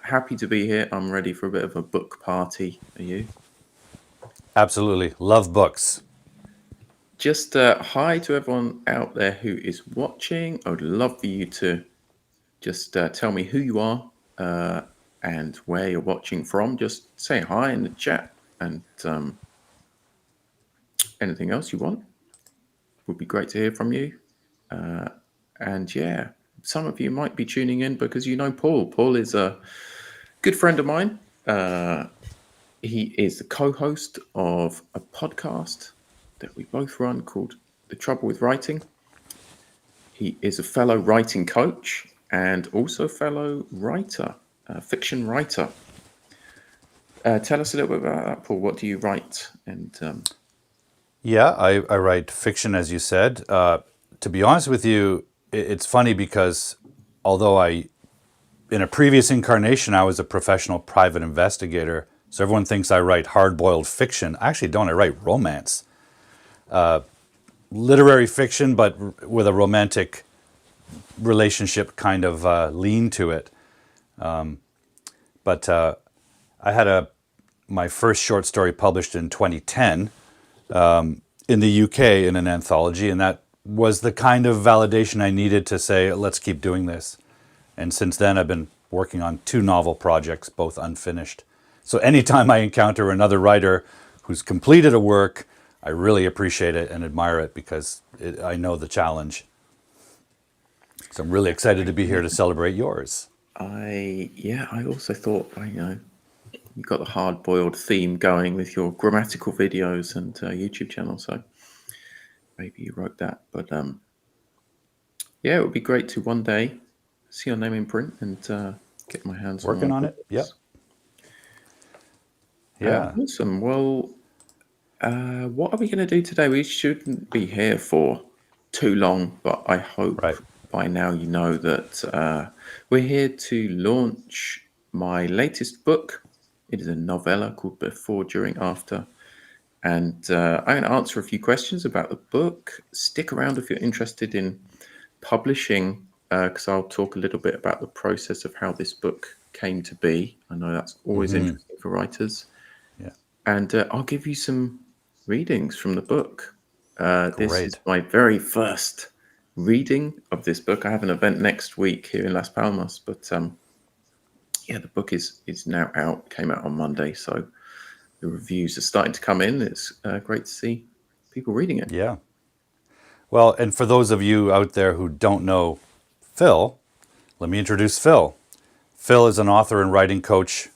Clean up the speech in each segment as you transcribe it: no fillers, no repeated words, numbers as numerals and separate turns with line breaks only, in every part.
happy to be here. I'm ready for a bit of a book party. Are you?
Absolutely. Love books.
Just hi to everyone out there who is watching. I would love for you to just tell me who you are and where you're watching from. Just say hi in the chat and anything else you want would be great to hear from you. And yeah, some of you might be tuning in because you know Paul. Paul is a good friend of mine. He is the co-host of a podcast that we both run called The Trouble with Writing. He is a fellow writing coach and also a fellow writer, fiction writer. Tell us a little bit about that, Paul. What do you write? And
Yeah, I write fiction, as you said. To be honest with you, it's funny because although in a previous incarnation, I was a professional private investigator. So everyone thinks I write hard-boiled fiction. I actually don't. I write romance. Literary fiction, but with a romantic relationship kind of lean to it. But I had my first short story published in 2010 in the UK in an anthology, and that was the kind of validation I needed to say, let's keep doing this. And since then, I've been working on 2 novel projects, both unfinished. So anytime I encounter another writer who's completed a work, I really appreciate it and admire it because I know the challenge. So I'm really excited to be here to celebrate yours.
I also thought, you got the hard-boiled theme going with your grammatical videos and YouTube channel, so maybe you wrote that. But yeah, it would be great to one day see your name in print and get my hands on one
Working
of
on
your
it. Yep.
books.
Yeah.
Awesome. Well, what are we going to do today? We shouldn't be here for too long, but I hope
Right.
by now you know that we're here to launch my latest book. It is a novella called Before.During.After. And I'm going to answer a few questions about the book. Stick around if you're interested in publishing, because I'll talk a little bit about the process of how this book came to be. I know that's always interesting for writers.
Yeah.
And I'll give you some readings from the book. This is
Great.
my very first reading of this book. I have an event next week here in Las Palmas, but yeah, the book is now out. Came out on Monday, so the reviews are starting to come in. It's great to see people reading it.
Yeah. Well, and for those of you out there who don't know Phil, let me introduce Phil. Phil is an author and writing coach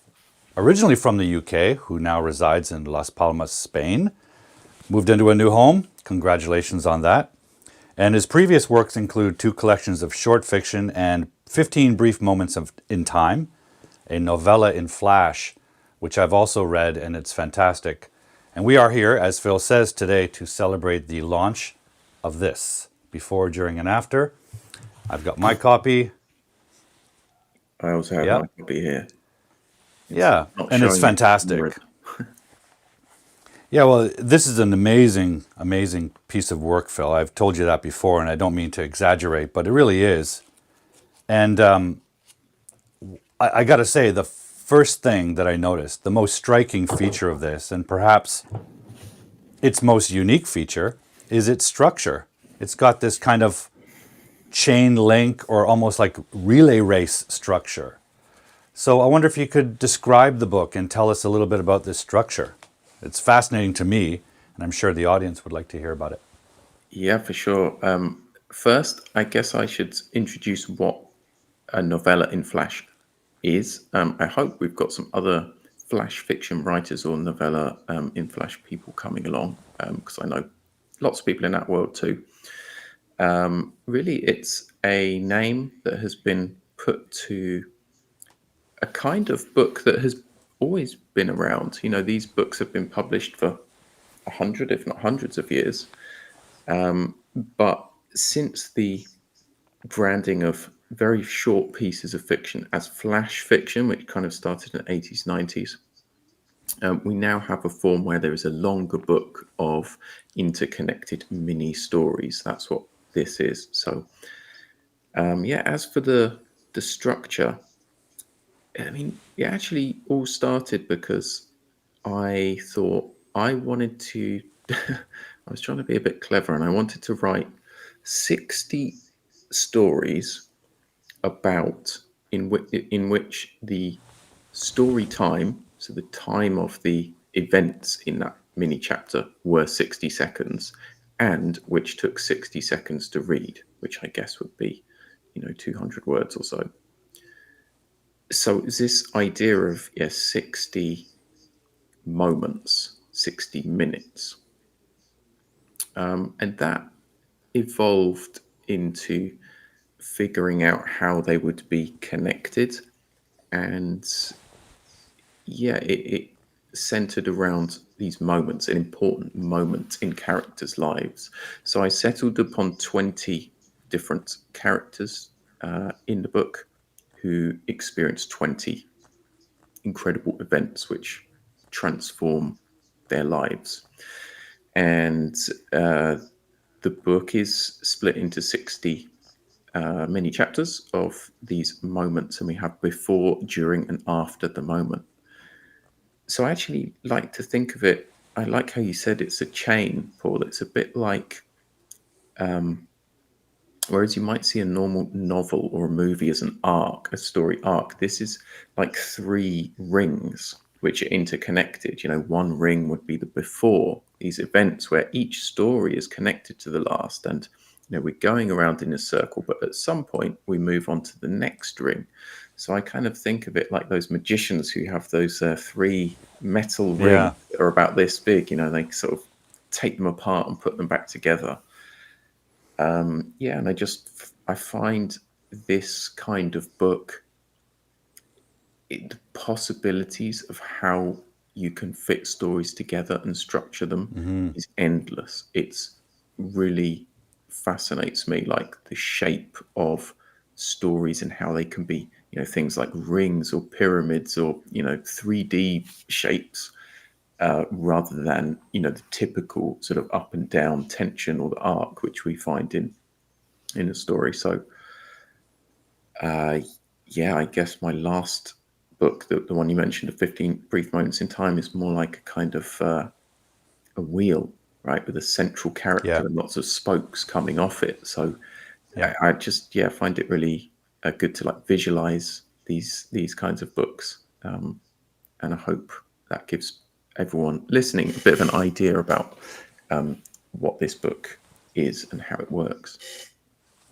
originally from the UK who now resides in Las Palmas, Spain. Moved into a new home. Congratulations on that. And his previous works include 2 collections of short fiction and 15 brief moments in time, a Novella-in-Flash, which I've also read, and it's fantastic. And we are here, as Phil says, today to celebrate the launch of this, Before, During, and After. I've got my copy.
I also have my
Yep.
copy here. It's
Yeah,
not
and it's
showing it on camera.
fantastic. Yeah, well, this is an amazing, amazing piece of work, Phil. I've told you that before, and I don't mean to exaggerate, but it really is. And I got to say, the first thing that I noticed, the most striking feature of this, and perhaps its most unique feature, is its structure. It's got this kind of chain link or almost like relay race structure. So I wonder if you could describe the book and tell us a little bit about this structure. It's fascinating to me, and I'm sure the audience would like to hear about it.
Yeah, for sure. First, I guess I should introduce what a novella in Flash is. I hope we've got some other Flash fiction writers or novella in Flash people coming along, because I know lots of people in that world too. Really, it's a name that has been put to a kind of book that has always been around. You know, these books have been published for 100, if not hundreds of years. But since the branding of very short pieces of fiction as flash fiction, which kind of started in the 80s, 90s, we now have a form where there is a longer book of interconnected mini stories. That's what this is. So, yeah, as for the structure, I mean, it actually all started because I thought I wanted to. I was trying to be a bit clever, and I wanted to write 60 stories about in which the story time, so the time of the events in that mini chapter, were 60 seconds, and which took 60 seconds to read, which I guess would be, 200 words or so. So is this idea of 60 moments, 60 minutes, and that evolved into figuring out how they would be connected. And it centered around these moments, an important moment in characters' lives. So I settled upon 20 different characters in the book who experience 20 incredible events which transform their lives. And the book is split into 60 mini chapters of these moments, and we have before, during, and after the moment. So I actually like to think of it. I like how you said it's a chain, Paul. It's a bit like, whereas you might see a normal novel or a movie as an arc, a story arc, this is like three rings which are interconnected. One ring would be the before, these events where each story is connected to the last. And, we're going around in a circle, but at some point we move on to the next ring. So I kind of think of it like those magicians who have those three metal rings
Yeah.
that are about this big. They sort of take them apart and put them back together. And I find this kind of book, the possibilities of how you can fit stories together and structure them is endless. It's really fascinates me, like the shape of stories and how they can be, things like rings or pyramids or 3D shapes, rather than the typical sort of up and down tension or the arc which we find in a story. So uh, yeah, I guess my last book, the one you mentioned, of 15 Brief Moments in Time, is more like a kind of a wheel, right, with a central character
Yeah.
and lots of spokes coming off it. So
Yeah.
I just find it really good to like visualize these kinds of books, and I hope that gives everyone listening a bit of an idea about what this book is and how it works.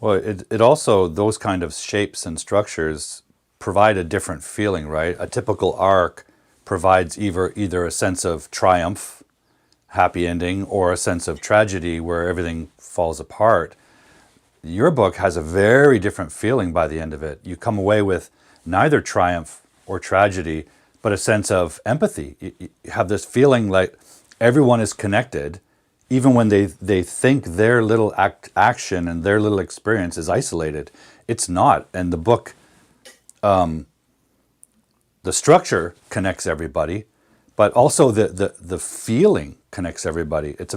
Well, it also, those kind of shapes and structures provide a different feeling, right? A typical arc provides either a sense of triumph, happy ending, or a sense of tragedy where everything falls apart. Your book has a very different feeling by the end of it. You come away with neither triumph or tragedy, but a sense of empathy. You have this feeling like everyone is connected, even when they think their little action and their little experience is isolated. It's not. And the book, the structure connects everybody, but also the feeling connects everybody. It has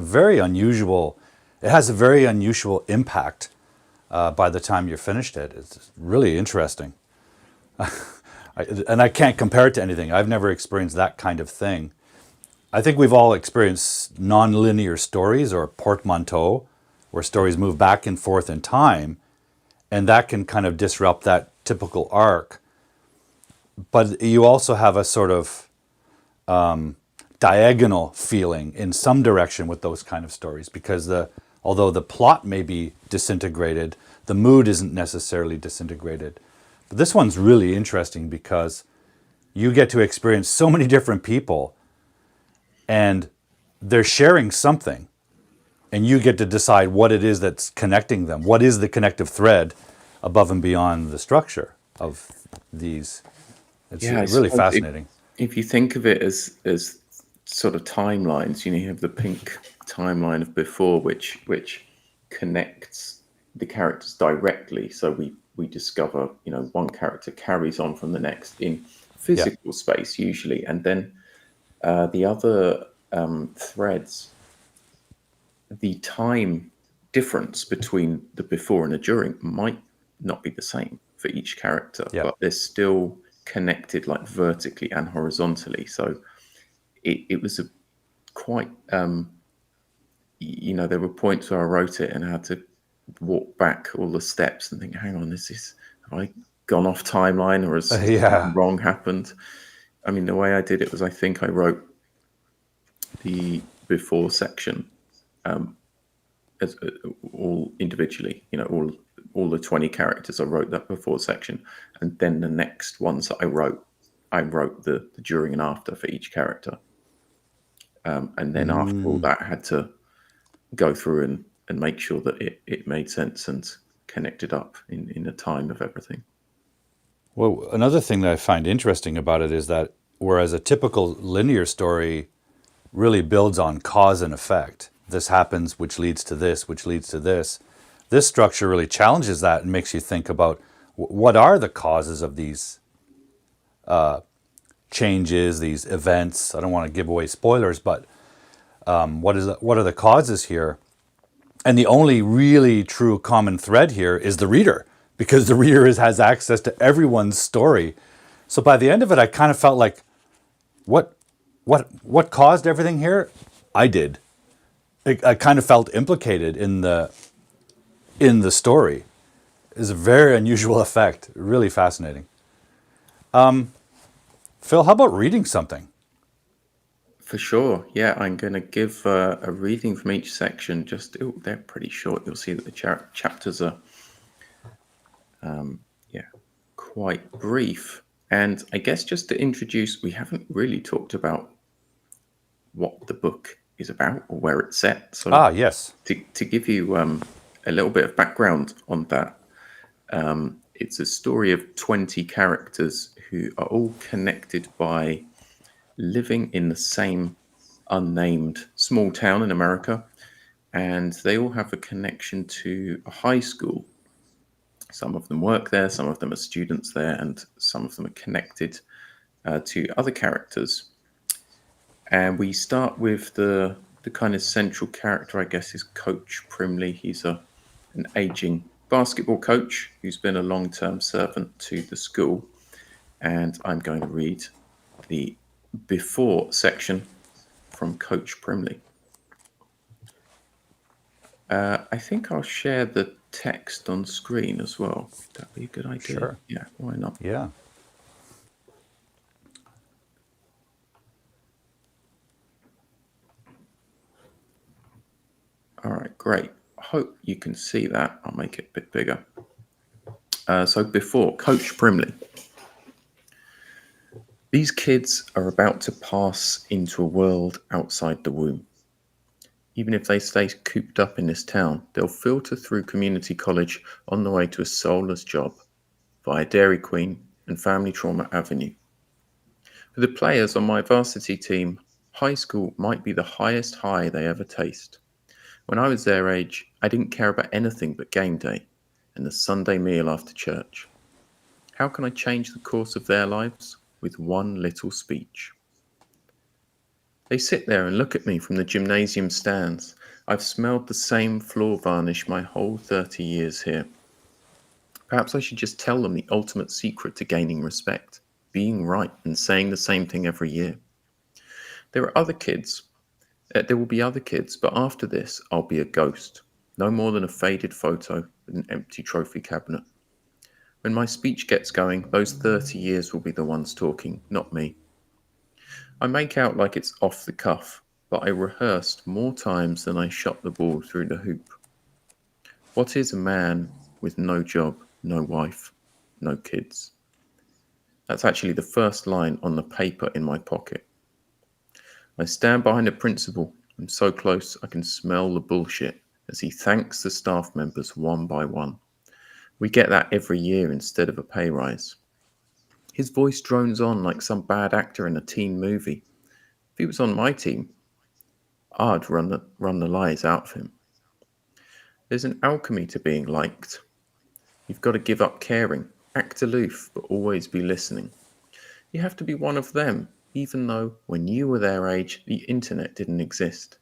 a very unusual impact by the time you're finished it. It's really interesting. And I can't compare it to anything. I've never experienced that kind of thing. I think we've all experienced non-linear stories or portmanteau, where stories move back and forth in time, and that can kind of disrupt that typical arc. But you also have a sort of diagonal feeling in some direction with those kind of stories, because although the plot may be disintegrated, the mood isn't necessarily disintegrated. But this one's really interesting because you get to experience so many different people, and they're sharing something, and you get to decide what it is that's connecting them. What is the connective thread above and beyond the structure of these? It's
Yeah, I
really
suppose
fascinating.
if you think of it as sort of timelines, you have the pink timeline of before, which connects the characters directly. So we discover, one character carries on from the next in
Yeah,
physical space usually, and then the other threads, the time difference between the before and the during might not be the same for each character,
yeah,
but there's still connected like vertically and horizontally. So it was a quite there were points where I wrote it and I had to walk back all the steps and think, hang on, have I gone off timeline, or has something
Yeah.
wrong happened? I mean, the way I did it was, I think I wrote the before section as all individually, all the 20 characters. I wrote that before section, and then the next ones that I wrote the during and after for each character. And then after all that, I had to go through and make sure that it made sense and connected up in the time of everything.
Well, another thing that I find interesting about it is that whereas a typical linear story really builds on cause and effect, this happens, which leads to this, which leads to this, this structure really challenges that and makes you think about what are the causes of these changes, these events. I don't want to give away spoilers, but what are the causes here? And the only really true common thread here is the reader, because the reader has access to everyone's story. So by the end of it, I kind of felt like, what caused everything here? I did. I kind of felt implicated in the story. It's a very unusual effect. Really fascinating. Phil, how about reading something?
For sure. Yeah, I'm going to give a reading from each section. They're pretty short. You'll see that the chapters are, yeah, quite brief. And I guess just to introduce, we haven't really talked about what the book is about or where it's set. So
Ah, yes.
to give you a little bit of background on that, it's a story of 20 characters who are all connected by living in the same unnamed small town in America, and they all have a connection to a high school. Some of them work there, some of them are students there, and some of them are connected to other characters. And we start with the kind of central character, I guess, is Coach Primley. He's an aging basketball coach who's been a long-term servant to the school. And I'm going to read the before section from Coach Primley. I think I'll share the text on screen as well. Would that be a good idea?
Sure.
Yeah, why not?
Yeah.
All right, great. I hope you can see that. I'll make it a bit bigger. So before, Coach Primley. These kids are about to pass into a world outside the womb. Even if they stay cooped up in this town, they'll filter through community college on the way to a soulless job via Dairy Queen and Family Trauma Avenue. For the players on my varsity team, high school might be the highest high they ever taste. When I was their age, I didn't care about anything but game day and the Sunday meal after church. How can I change the course of their lives? With one little speech. They sit there and look at me from the gymnasium stands. I've smelled the same floor varnish my whole 30 years here. Perhaps I should just tell them the ultimate secret to gaining respect, being right and saying the same thing every year. There will be other kids, but after this, I'll be a ghost. No more than a faded photo with an empty trophy cabinet. When my speech gets going, those 30 years will be the ones talking, not me. I make out like it's off the cuff, but I rehearsed more times than I shot the ball through the hoop. What is a man with no job, no wife, no kids? That's actually the first line on the paper in my pocket. I stand behind a principal. I'm so close I can smell the bullshit as he thanks the staff members one by one. We get that every year instead of a pay rise. His voice drones on like some bad actor in a teen movie. If he was on my team, I'd run the lies out of him. There's an alchemy to being liked. You've got to give up caring, act aloof, but always be listening. You have to be one of them, even though when you were their age, the internet didn't exist.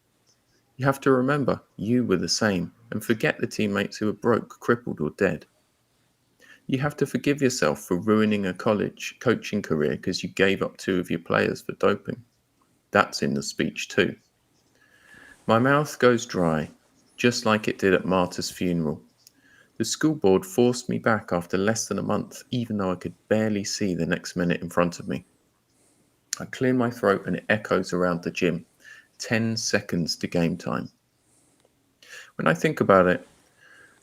You have to remember you were the same and forget the teammates who were broke, crippled, or dead. You have to forgive yourself for ruining a college coaching career because you gave up two of your players for doping. That's in the speech too. My mouth goes dry, just like it did at Marta's funeral. The school board forced me back after less than a month, even though I could barely see the next minute in front of me. I clear my throat and it echoes around the gym. 10 seconds to game time. When I think about it,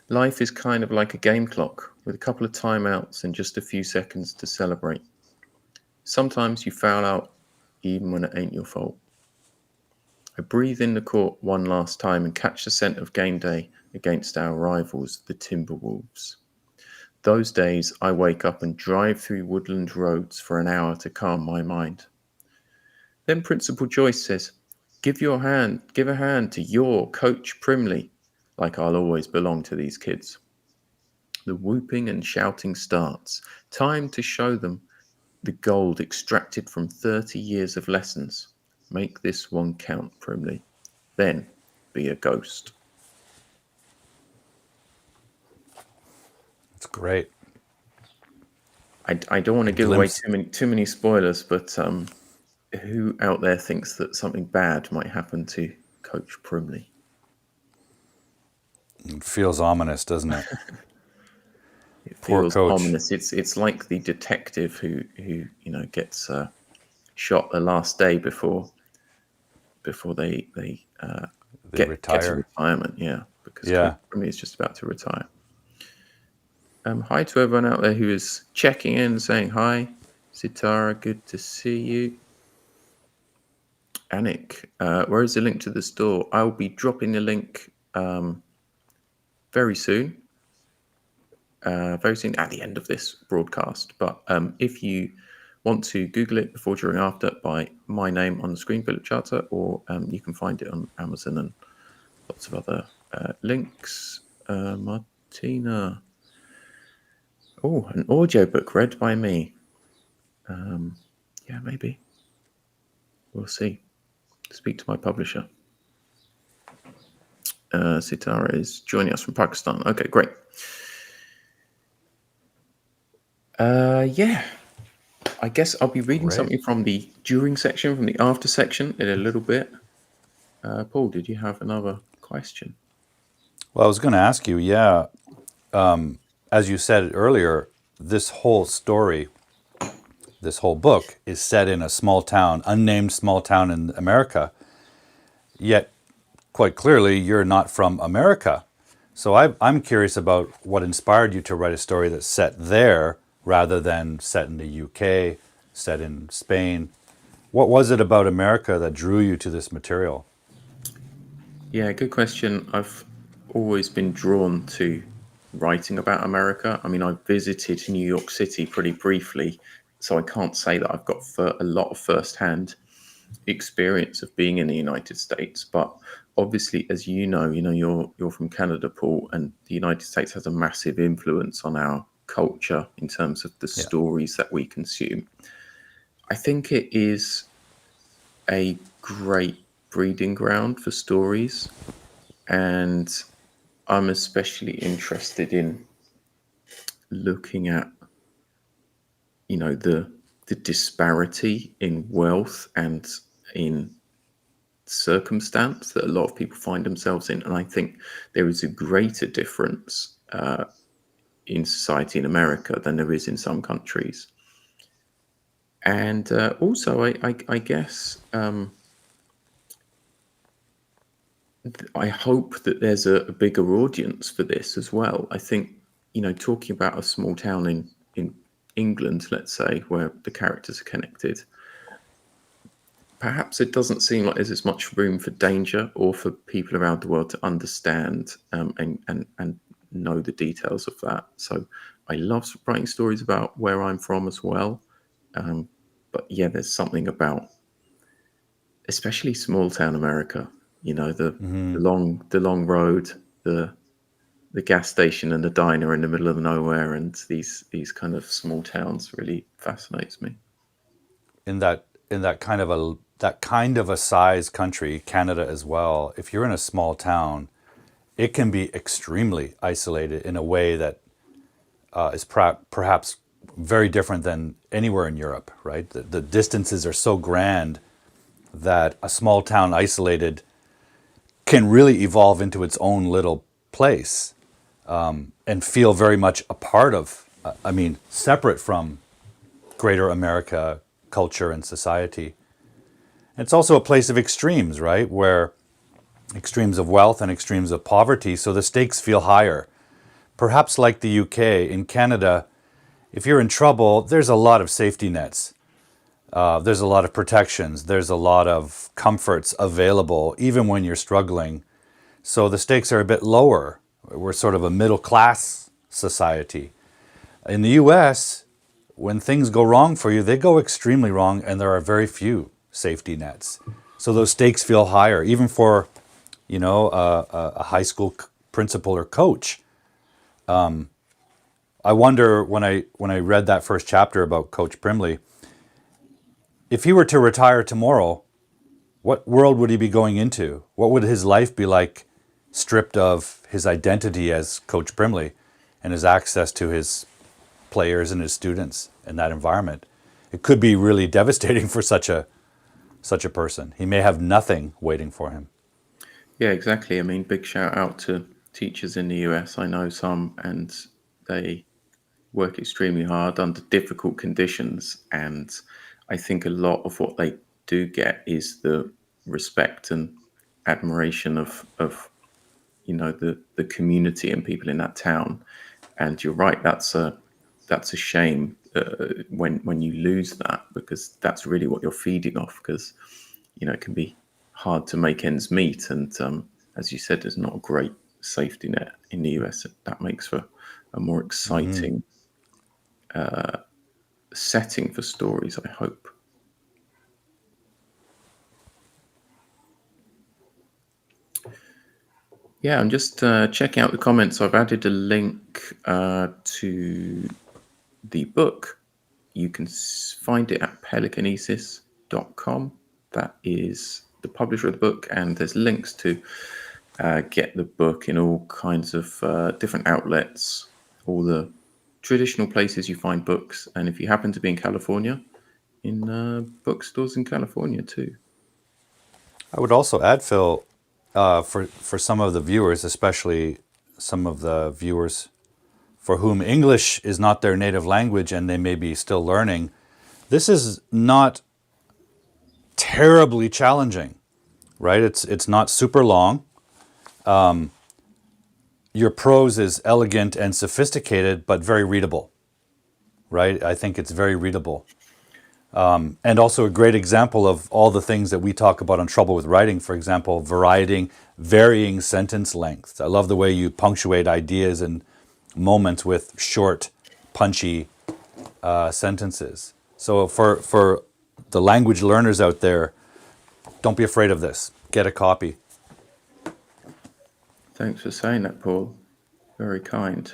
life is kind of like a game clock with a couple of timeouts and just a few seconds to celebrate. Sometimes you foul out even when it ain't your fault. I breathe in the court one last time and catch the scent of game day against our rivals, the Timberwolves. Those days, I wake up and drive through woodland roads for an hour to calm my mind. Then Principal Joyce says, give a hand to your Coach Primley, like I'll always belong to these kids. The whooping and shouting starts. Time to show them the gold extracted from 30 years of lessons. Make this one count, Primley. Then be a ghost.
It's great.
I don't want to give away
Glimpse.
too many spoilers, but who out there thinks that something bad might happen to Coach Primley?
It feels ominous, doesn't it?
It
Poor
feels
coach.
ominous. It's like the detective who gets shot the last day before they
They
get to
retire.
retirement. Yeah, because Coach
Yeah.
Primley is just about to retire. Hi to everyone out there who is checking in, saying hi. Sitara, good to see you. Anik, where is the link to the store? I'll be dropping the link very soon. Very soon at the end of this broadcast. But if you want to Google it before, during, after by my name on the screen, Philip Charter, or you can find it on Amazon and lots of other links. Martina. Oh, an audiobook read by me. Yeah, maybe. We'll see. Speak to my publisher. Sitara is joining us from Pakistan. Okay, great. Yeah. I guess I'll be reading
Great.
something from the during section, from the after section in a little bit. Paul, did you have another question?
Well, I was going to ask you, yeah, as you said earlier, this whole story, this whole book is set in a small town, unnamed small town in America. Yet, quite clearly, you're not from America. So I'm curious about what inspired you to write a story that's set there rather than set in the UK, set in Spain. What was it about America that drew you to this material?
Yeah, good question. I've always been drawn to writing about America. I mean, I visited New York City pretty briefly, so I can't say that I've got a lot of first-hand experience of being in the United States. But obviously, as you're from Canada, Paul, and the United States has a massive influence on our culture in terms of the
Yeah.
stories that we consume. I think it is a great breeding ground for stories, and I'm especially interested in looking at the disparity in wealth and in circumstance that a lot of people find themselves in. And I think there is a greater difference in society in America than there is in some countries. And also, I guess I hope that there's a bigger audience for this as well. I think, talking about a small town in England, let's say, where the characters are connected, perhaps it doesn't seem like there's as much room for danger or for people around the world to understand and know the details of that. So I love writing stories about where I'm from as well. But yeah, there's something about, especially small town America, the long road, the gas station and the diner in the middle of nowhere, and these kind of small towns really fascinates me.
In that kind of a size country, Canada as well, if you're in a small town, it can be extremely isolated in a way that is perhaps very different than anywhere in Europe, right? The distances are so grand that a small town isolated can really evolve into its own little place, and feel very much a part of, separate from greater America culture and society. It's also a place of extremes, right? Where extremes of wealth and extremes of poverty, so the stakes feel higher. Perhaps like the UK, in Canada, if you're in trouble, there's a lot of safety nets. There's a lot of protections. There's a lot of comforts available, even when you're struggling. So the stakes are a bit lower. We're sort of a middle class society. In the US, when things go wrong for you, they go extremely wrong, and there are very few safety nets. So those stakes feel higher, even for, a high school principal or coach. I wonder, when I read that first chapter about Coach Primley, if he were to retire tomorrow, what world would he be going into? What would his life be like, stripped of his identity as Coach Primley and his access to his players and his students in that environment? It could be really devastating for such a person. He may have nothing waiting for him.
Yeah, exactly. I mean, big shout out to teachers in the US. I know some, and they work extremely hard under difficult conditions. And I think a lot of what they do get is the respect and admiration of the community and people in that town. And you're right, that's a shame when you lose that, because that's really what you're feeding off. Because it can be hard to make ends meet, and as you said, there's not a great safety net in the US. That makes for a more exciting setting for stories, I hope. Yeah, I'm just checking out the comments. I've added a link to the book. You can find it at pelicanesis.com. That is the publisher of the book, and there's links to get the book in all kinds of different outlets, all the traditional places you find books, and if you happen to be in California, in bookstores in California too.
I would also add, Phil, for some of the viewers, especially some of the viewers for whom English is not their native language and they may be still learning, this is not terribly challenging, right? It's not super long. Your prose is elegant and sophisticated, but very readable, right? I think it's very readable. And also a great example of all the things that we talk about on Trouble with Writing, for example, varying sentence lengths. I love the way you punctuate ideas and moments with short, punchy sentences. So for the language learners out there, don't be afraid of this. Get a copy.
Thanks for saying that, Paul. Very kind.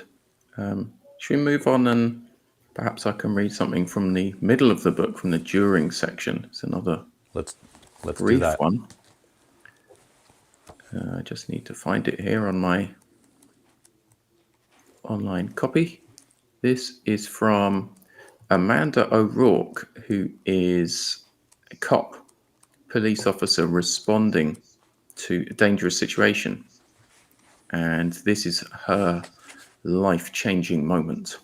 Should we move on, and perhaps I can read something from the middle of the book, from the during section? It's another
Let's do
brief
that.
one. I just need to find it here on my online copy. This is from Amanda O'Rourke, who is a cop, police officer responding to a dangerous situation. And this is her life-changing moment.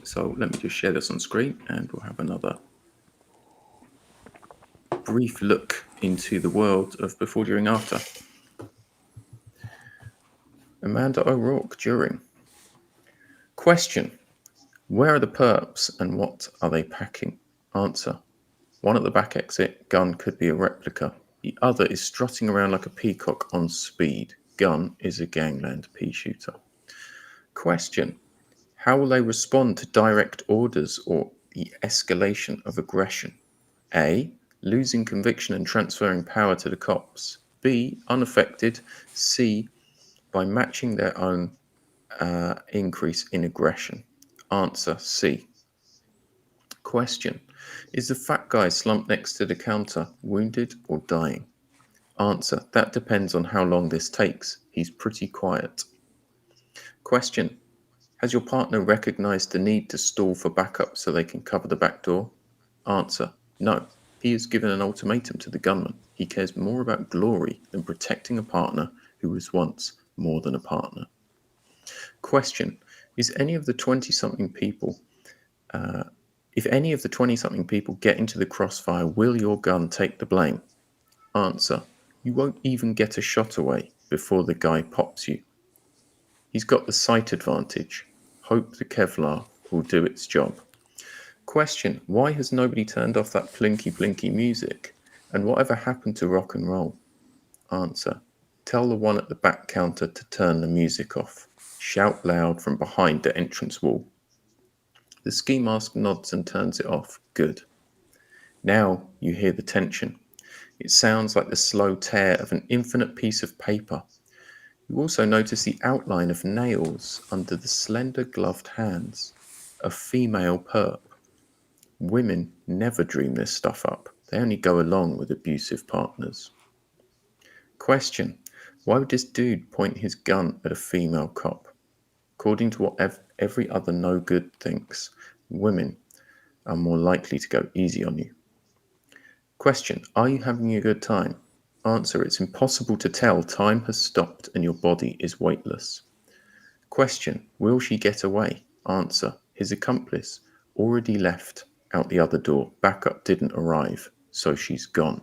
So let me just share this on screen, and we'll have another brief look into the world of Before, During, After. Amanda O'Rourke, during. Question: where are the perps and what are they packing? Answer: one at the back exit, gun could be a replica. The other is strutting around like a peacock on speed. Gun is a gangland pea shooter. Question: how will they respond to direct orders or the escalation of aggression? A. Losing conviction and transferring power to the cops. B. Unaffected. C. By matching their own increase in aggression. Answer: C. Question: is the fat guy slumped next to the counter wounded or dying? Answer: that depends on how long this takes. He's pretty quiet. Question: Has your partner recognized the need to stall for backup so they can cover the back door? Answer: no. He has given an ultimatum to the gunman. He cares more about glory than protecting a partner who was once more than a partner. Question: Is any of the 20 something people, if any of the 20 something people get into the crossfire, will your gun take the blame? Answer: you won't even get a shot away before the guy pops you. He's got the sight advantage. Hope the Kevlar will do its job. Question: why has nobody turned off that plinky plinky music? And whatever happened to rock and roll? Answer: tell the one at the back counter to turn the music off. Shout loud from behind the entrance wall. The ski mask nods and turns it off. Good. Now you hear the tension. It sounds like the slow tear of an infinite piece of paper. You also notice the outline of nails under the slender gloved hands. A female perp. Women never dream this stuff up. They only go along with abusive partners. Question: why would this dude point his gun at a female cop? According to what every other no good thinks, women are more likely to go easy on you. Question: are you having a good time? Answer: it's impossible to tell. Time has stopped and your body is weightless. Question: will she get away? Answer: his accomplice already left out the other door. Backup didn't arrive, so she's gone.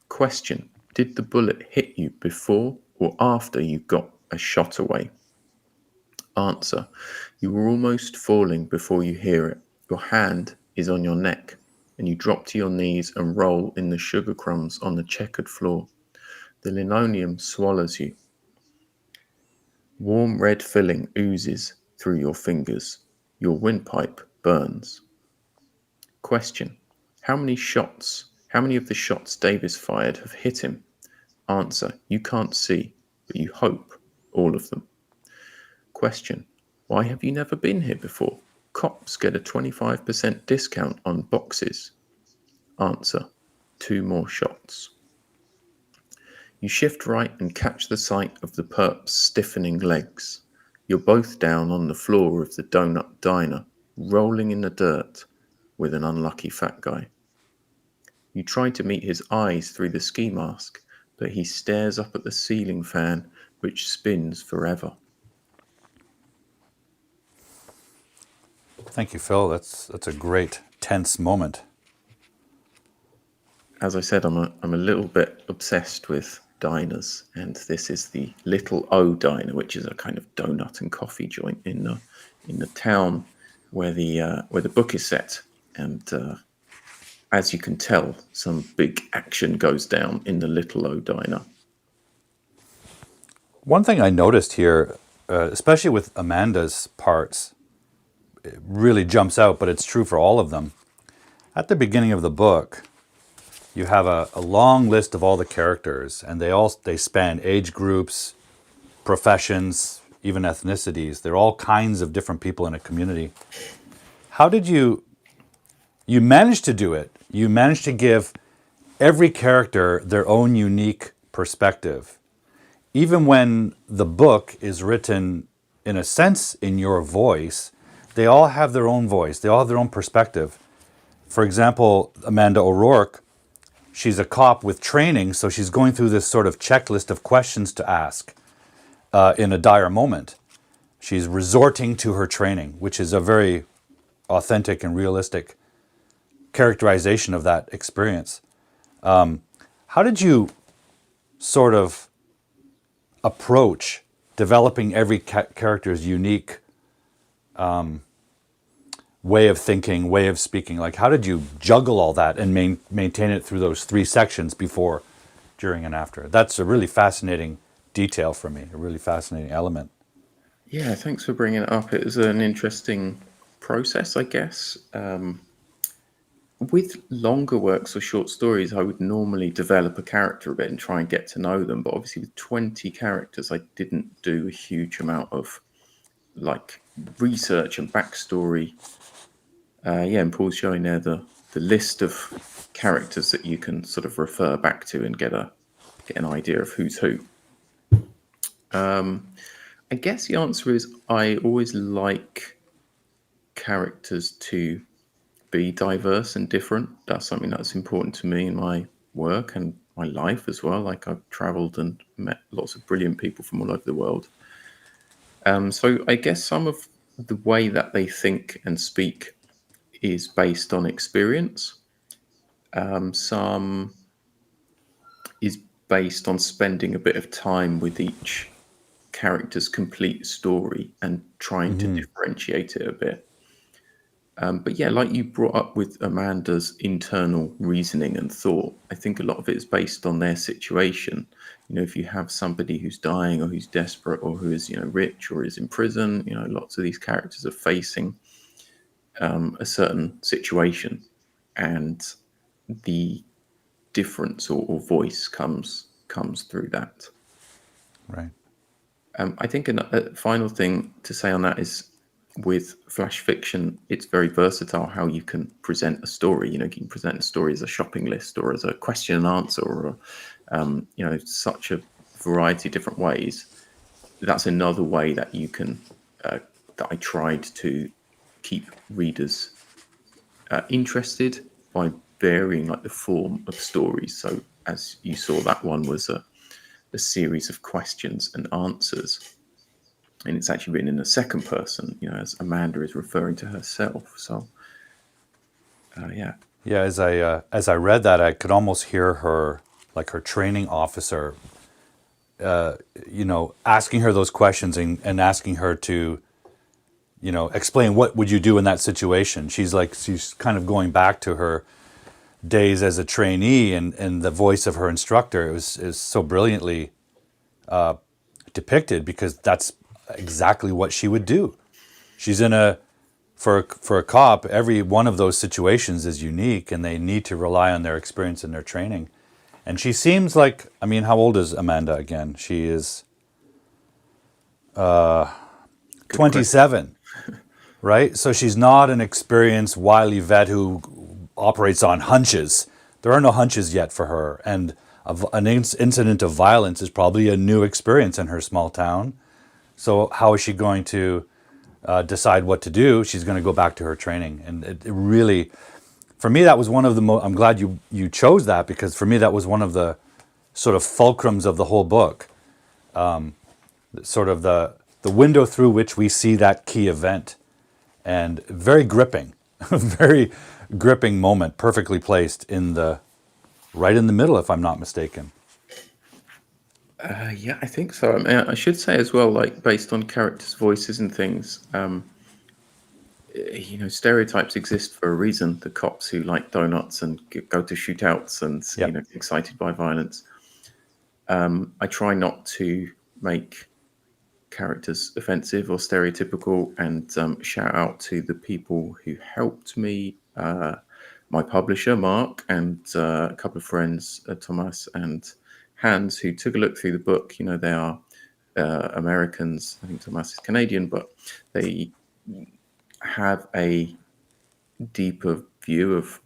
Question: did the bullet hit you before or after you got a shot away? Answer: you were almost falling before you hear it. Your hand is on your neck, and you drop to your knees and roll in the sugar crumbs on the checkered floor. The linoleum swallows you. Warm red filling oozes through your fingers. Your windpipe burns. Question: how many of the shots Davis fired have hit him? Answer: you can't see, but you hope all of them. Question: why have you never been here before? Cops get a 25% discount on boxes. Answer: 2 more shots. You shift right and catch the sight of the perp's stiffening legs. You're both down on the floor of the donut diner, rolling in the dirt with an unlucky fat guy. You try to meet his eyes through the ski mask, but he stares up at the ceiling fan, which spins forever.
Thank you, Phil. That's a great tense moment.
As I said, I'm a little bit obsessed with diners, and this is the Little O Diner, which is a kind of donut and coffee joint in the town where the book is set. And as you can tell, some big action goes down in the Little O Diner.
One thing I noticed here, especially with Amanda's parts, it really jumps out, but it's true for all of them. At the beginning of the book, you have a long list of all the characters, and they span age groups, professions, even ethnicities. They're all kinds of different people in a community. How did you managed to do it? You managed to give every character their own unique perspective. Even when the book is written, in a sense, in your voice, they all have their own voice. They all have their own perspective. For example, Amanda O'Rourke, she's a cop with training, so she's going through this sort of checklist of questions to ask in a dire moment. She's resorting to her training, which is a very authentic and realistic characterization of that experience. How did you sort of approach developing every character's unique way of thinking, way of speaking? Like, how did you juggle all that and maintain it through those 3 sections, before, during, and after? That's a really fascinating detail for me, a really fascinating element.
Yeah, thanks for bringing it up. It was an interesting process, I guess. With longer works or short stories, I would normally develop a character a bit and try and get to know them. But obviously, with 20 characters, I didn't do a huge amount of like research and backstory. And Paul's showing there the list of characters that you can sort of refer back to and get an idea of who's who. I guess the answer is I always like characters to be diverse and different. That's something that's important to me in my work and my life as well. Like I've traveled and met lots of brilliant people from all over the world. So I guess some of the way that they think and speak is based on experience. Some is based on spending a bit of time with each character's complete story and trying to differentiate it a bit. But yeah, like you brought up with Amanda's internal reasoning and thought, I think a lot of it is based on their situation. If you have somebody who's dying or who's desperate or who is, rich or is in prison, lots of these characters are facing a certain situation, and the difference or voice comes through that.
Right.
I think a final thing to say on that is with flash fiction, it's very versatile how you can present a story. You can present a story as a shopping list or as a question and answer or, such a variety of different ways. That's another way that you can, that I tried to keep readers interested by varying like the form of stories. So as you saw, that one was a series of questions and answers, and it's actually written in the second person, as Amanda is referring to herself. So, yeah.
Yeah, as I read that, I could almost hear her, like her training officer, asking her those questions and asking her to, explain what would you do in that situation. She's kind of going back to her days as a trainee, and the voice of her instructor is so brilliantly depicted because that's exactly what she would do. She's in for a cop, every one of those situations is unique, and they need to rely on their experience and their training. And she seems like, I mean, how old is Amanda again? She is
Good question.
27, right? So she's not an experienced wily vet who operates on hunches. There are no hunches yet for her, and an incident of violence is probably a new experience in her small town. So how is she going to decide what to do? She's going to go back to her training, and it really, for me, that was one of the I'm glad you chose that, because for me that was one of the sort of fulcrums of the whole book, sort of the window through which we see that key event, and very gripping, very gripping moment, perfectly placed right in the middle, if I'm not mistaken.
Yeah, I think so. I mean, I should say as well, like based on characters' voices and things, stereotypes exist for a reason. The cops who like donuts and go to shootouts and,
Yep.
excited by violence. I try not to make characters offensive or stereotypical, and shout out to the people who helped me, my publisher Mark, and a couple of friends, Thomas and Hans, who took a look through the book. They are Americans. I think Thomas is Canadian, but they have a deeper view of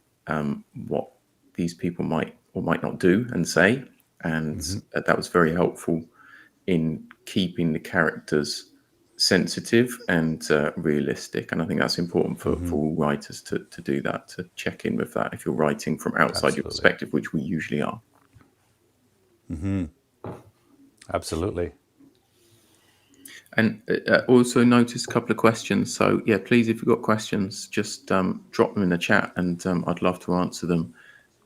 what these people might or might not do and say, and that was very helpful in keeping the characters sensitive and realistic. And I think that's important for all writers to do that, to check in with that if you're writing from outside your
Absolutely.
perspective, which we usually are.
Absolutely.
And also noticed a couple of questions. So yeah, please, if you've got questions, just drop them in the chat, and I'd love to answer them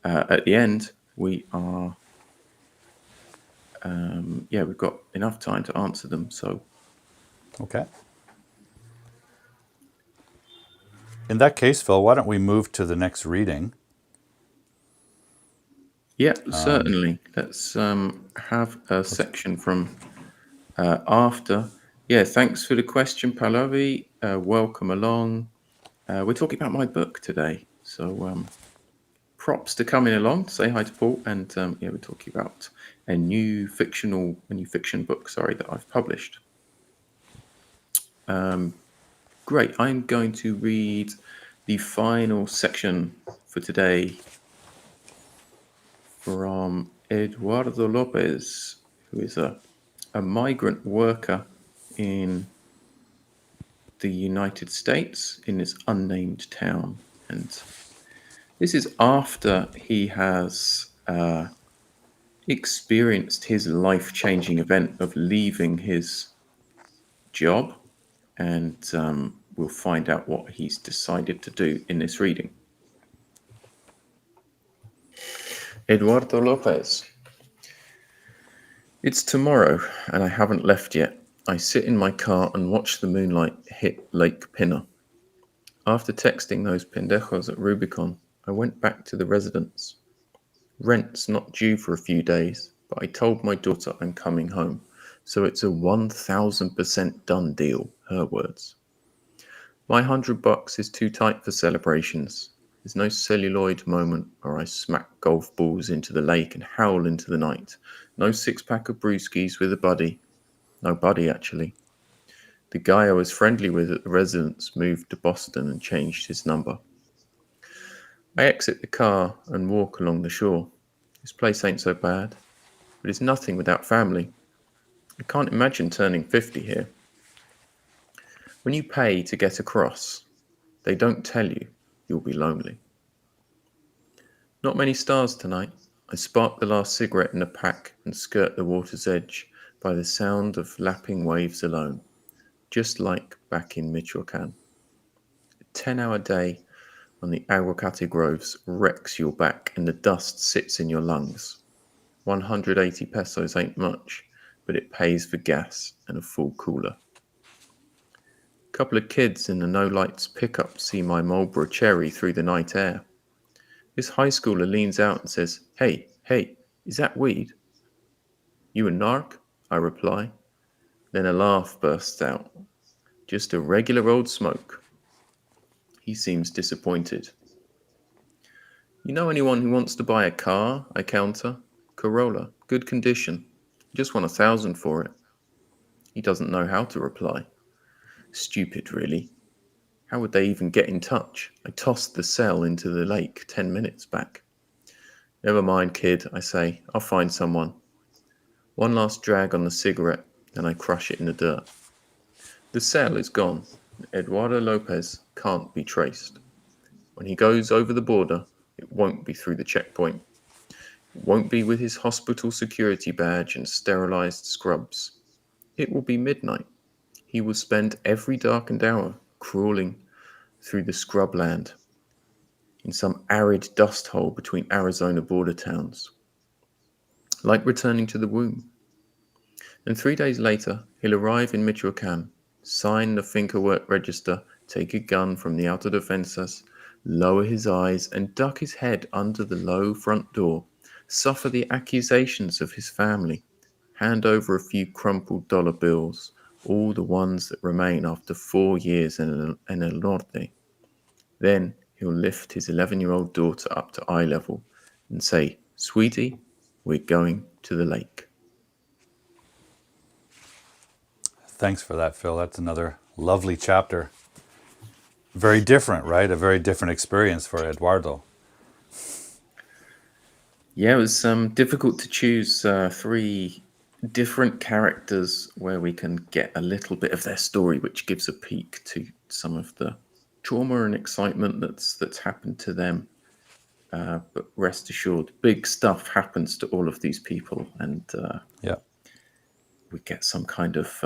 at the end. We are, we've got enough time to answer them. So
Okay. In that case, Phil, why don't we move to the next reading?
yeah, certainly. Let's have a section from after. Yeah, thanks for the question, Pallavi. Welcome along. We're talking about my book today, so props to coming along to say hi to Paul. And we're talking about a new fiction book, that I've published. Great. I'm going to read the final section for today from Eduardo Lopez, who is a migrant worker in the United States in this unnamed town. And this is after he has experienced his life changing event of leaving his job. And we'll find out what he's decided to do in this reading. Eduardo Lopez. It's tomorrow, and I haven't left yet. I sit in my car and watch the moonlight hit Lake Pinner. After texting those pendejos at Rubicon, I went back to the residence. Rent's not due for a few days, but I told my daughter I'm coming home, so it's a 1000% done deal, her words. My $100 is too tight for celebrations. There's no celluloid moment where I smack golf balls into the lake and howl into the night. No six-pack of brewskis with a buddy. No buddy, actually. The guy I was friendly with at the residence moved to Boston and changed his number. I exit the car and walk along the shore. This place ain't so bad, but it's nothing without family. I can't imagine turning 50 here. When you pay to get across, they don't tell you you'll be lonely. Not many stars tonight. I spark the last cigarette in a pack and skirt the water's edge by the sound of lapping waves alone, just like back in Michoacan. A 10-hour day on the aguacate groves wrecks your back and the dust sits in your lungs. 180 pesos ain't much, but it pays for gas and a full cooler. A couple of kids in the no-lights pickup see my Marlboro Cherry through the night air. This high schooler leans out and says, "Hey, is that weed?" "You a narc?" I reply. Then a laugh bursts out. "Just a regular old smoke." He seems disappointed. "You know anyone who wants to buy a car?" I counter. "Corolla, good condition. Just want 1,000 for it." He doesn't know how to reply. Stupid, really. How would they even get in touch? I tossed the cell into the lake 10 minutes back. "Never mind, kid," I say. "I'll find someone." One last drag on the cigarette, then I crush it in the dirt. The cell is gone. Eduardo Lopez can't be traced. When he goes over the border, it won't be through the checkpoint. It won't be with his hospital security badge and sterilized scrubs. It will be midnight. He will spend every darkened hour crawling through the scrubland in some arid dust hole between Arizona border towns, like returning to the womb. And 3 days later, he'll arrive in Michoacan, sign the Finca work register, take a gun from the auto defensas, lower his eyes and duck his head under the low front door, suffer the accusations of his family, hand over a few crumpled dollar bills, all the ones that remain after 4 years in El Norte. Then he'll lift his 11-year-old daughter up to eye level and say, "Sweetie, we're going to the lake."
Thanks for that, Phil. That's another lovely chapter. Very different, right? A very different experience for Eduardo.
Yeah, it was difficult to choose three different characters where we can get a little bit of their story, which gives a peek to some of the trauma and excitement that's happened to them. But rest assured, big stuff happens to all of these people, and
Yeah.
we get some kind of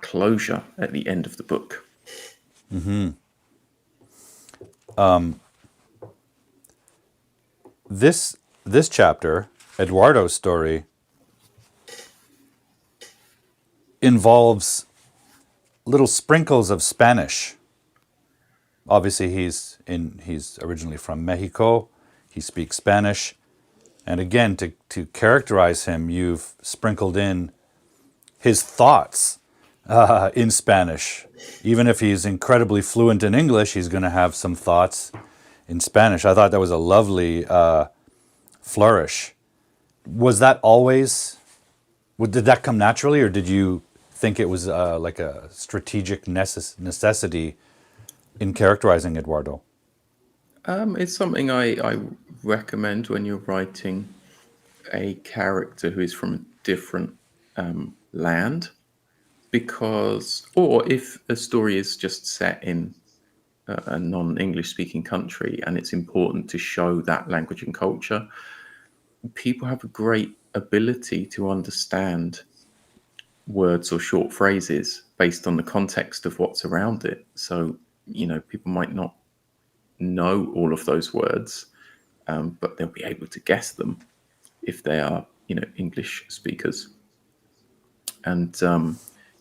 closure at the end of the book.
This chapter, Eduardo's story, involves little sprinkles of Spanish. Obviously, he's originally from Mexico. He speaks Spanish, and again, to characterize him, you've sprinkled in his thoughts in Spanish. Even if he's incredibly fluent in English, he's going to have some thoughts in Spanish. I thought that was a lovely flourish. Was that always? Did that come naturally, or did you think it was like a strategic necessity in characterizing Eduardo?
It's something I recommend when you're writing a character who is from a different land. because, or if a story is just set in a non-English speaking country and it's important to show that language and culture, people have a great ability to understand words or short phrases based on the context of what's around it. So, people might not know all of those words, but they'll be able to guess them if they are, English speakers. And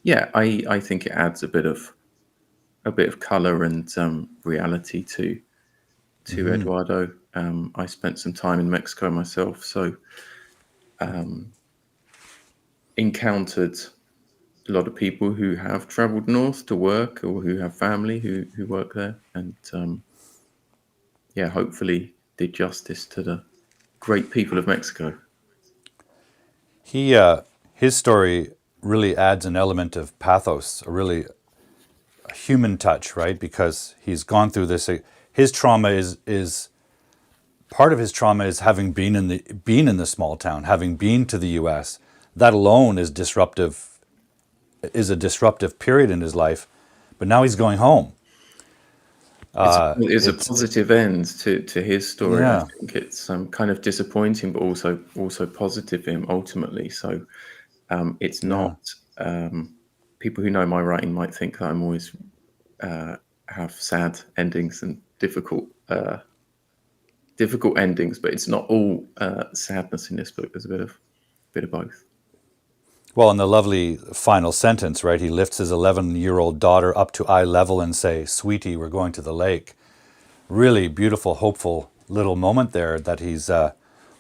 yeah, I think it adds a bit of color and reality to Eduardo. I spent some time in Mexico myself, so encountered a lot of people who have traveled north to work or who have family who work there, and yeah, hopefully did justice to the great people of Mexico.
He, his story really adds an element of pathos, a human touch, right? Because he's gone through this. His trauma is part of his trauma is having been in the small town, having been to the U.S. That alone is disruptive, is a disruptive period in his life. But now he's going home.
It's a
It's
positive end to his story. I
yeah,
think it's kind of disappointing, but also positive for him ultimately. So it's not.
yeah.
People who know my writing might think that I'm always have sad endings and difficult endings, but it's not all sadness in this book. There's a bit of both.
Well, in the lovely final sentence, right? He lifts his 11-year-old daughter up to eye level and say, "Sweetie, we're going to the lake." Really beautiful, hopeful little moment there that he's